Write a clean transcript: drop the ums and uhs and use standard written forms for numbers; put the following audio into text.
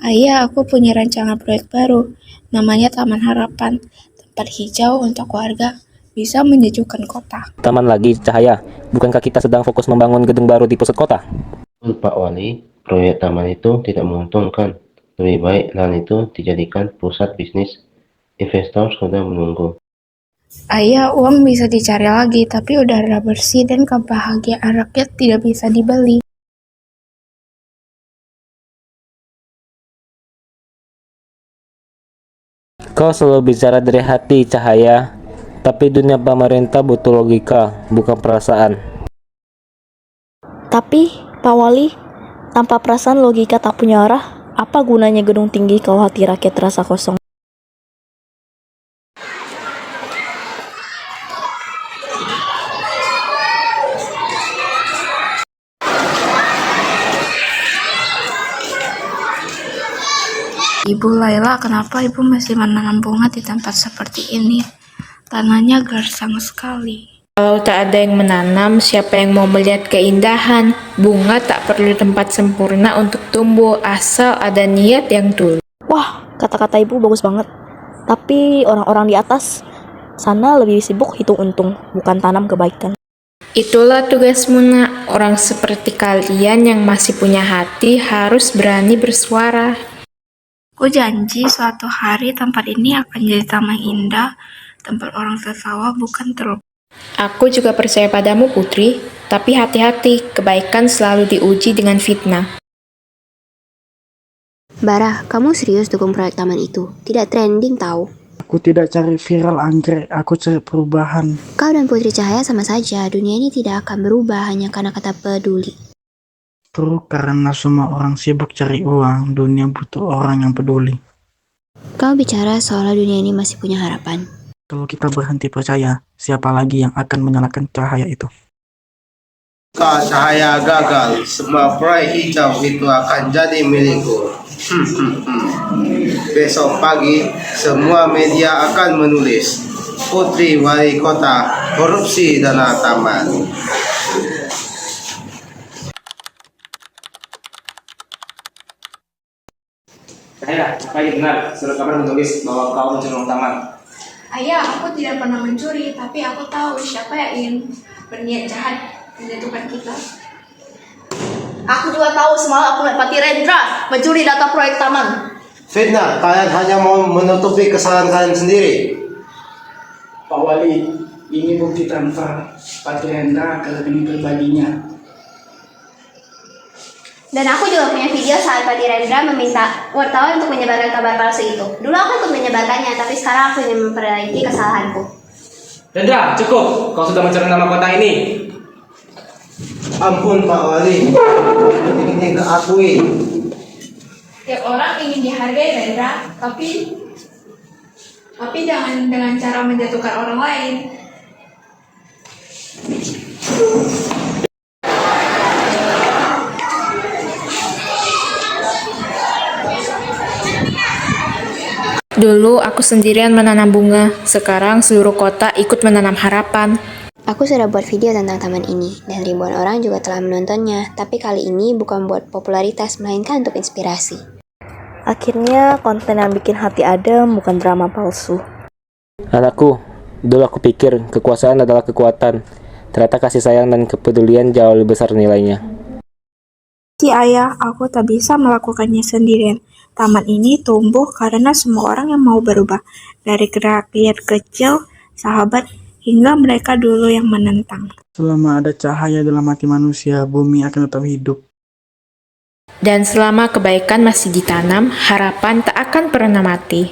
Ayah, aku punya rancangan proyek baru, namanya Taman Harapan, tempat hijau untuk warga, bisa menyejukkan kota. Taman lagi, Cahaya. Bukankah kita sedang fokus membangun gedung baru di pusat kota? Betul, Pak Wali, proyek taman itu tidak menguntungkan. Lebih baik lahan itu dijadikan pusat bisnis. Investor sudah menunggu. Ayah, uang bisa dicari lagi, tapi udara bersih dan kebahagiaan rakyat tidak bisa dibeli. Kau selalu bicara dari hati, Cahaya. Tapi dunia pemerintah butuh logika, bukan perasaan. Tapi, Pak Wali, tanpa perasaan logika tak punya arah, apa gunanya gedung tinggi kalau hati rakyat terasa kosong? Ibu Laila, kenapa ibu masih menanam bunga di tempat seperti ini? Tanahnya gersang sekali. Kalau tak ada yang menanam, siapa yang mau melihat keindahan? Bunga tak perlu tempat sempurna untuk tumbuh, asal ada niat yang tulus. Wah, kata-kata ibu bagus banget. Tapi orang-orang di atas sana lebih sibuk hitung untung, bukan tanam kebaikan. Itulah tugasmu, nak. Orang seperti kalian yang masih punya hati harus berani bersuara. Aku janji suatu hari tempat ini akan jadi taman indah, tempat orang tertawa bukan terluka. Aku juga percaya padamu, Putri. Tapi hati-hati, kebaikan selalu diuji dengan fitnah. Bara, kamu serius dukung proyek taman itu? Tidak trending tahu. Aku tidak cari viral anggrek, aku cari perubahan. Kau dan Putri Cahaya sama saja, dunia ini tidak akan berubah hanya karena kata peduli. Bro, karena semua orang sibuk cari uang, dunia butuh orang yang peduli. Kau bicara seolah dunia ini masih punya harapan. Kalau kita berhenti percaya, siapa lagi yang akan menyalakan cahaya itu? Jika cahaya gagal, semua proyek hijau itu akan jadi milikku. Besok pagi, semua media akan menulis Putri Wali Kota korupsi dana taman. Cahaya, apa benar? Surat kabar menulis bahwa kau mencuri uang taman. Ayah, aku tidak pernah mencuri, tapi aku tahu siapa yang ingin berniat jahat menjatuhkan kita. Aku juga tahu semalam aku melihat Pati Rendra mencuri data proyek taman. Fitnah, kalian hanya mau menutupi kesalahan kalian sendiri. Pak Wali, ini bukti transfer Pak Hendra ke rekening pribadinya. Dan aku juga punya video saat Pati Rendra meminta wartawan untuk menyebarkan kabar palsu itu. Dulu aku ikut menyebarkannya, tapi sekarang aku ingin memperbaiki kesalahanku. Rendra, cukup. Kau sudah mencari nama kota ini. Ampun Pak Wali, ini gak akui. Tiap orang ingin dihargai, Rendra, tapi jangan dengan cara menjatuhkan orang lain. Dulu aku sendirian menanam bunga, sekarang seluruh kota ikut menanam harapan. Aku sudah buat video tentang taman ini, dan ribuan orang juga telah menontonnya. Tapi kali ini bukan buat popularitas, melainkan untuk inspirasi. Akhirnya konten yang bikin hati adem, bukan drama palsu. Anakku, dulu aku pikir kekuasaan adalah kekuatan. Ternyata kasih sayang dan kepedulian jauh lebih besar nilainya. Si ayah, aku tak bisa melakukannya sendirian. Taman ini tumbuh karena semua orang yang mau berubah. Dari rakyat kecil, sahabat, hingga mereka dulu yang menentang. Selama ada cahaya dalam hati manusia, bumi akan tetap hidup. Dan selama kebaikan masih ditanam, harapan tak akan pernah mati.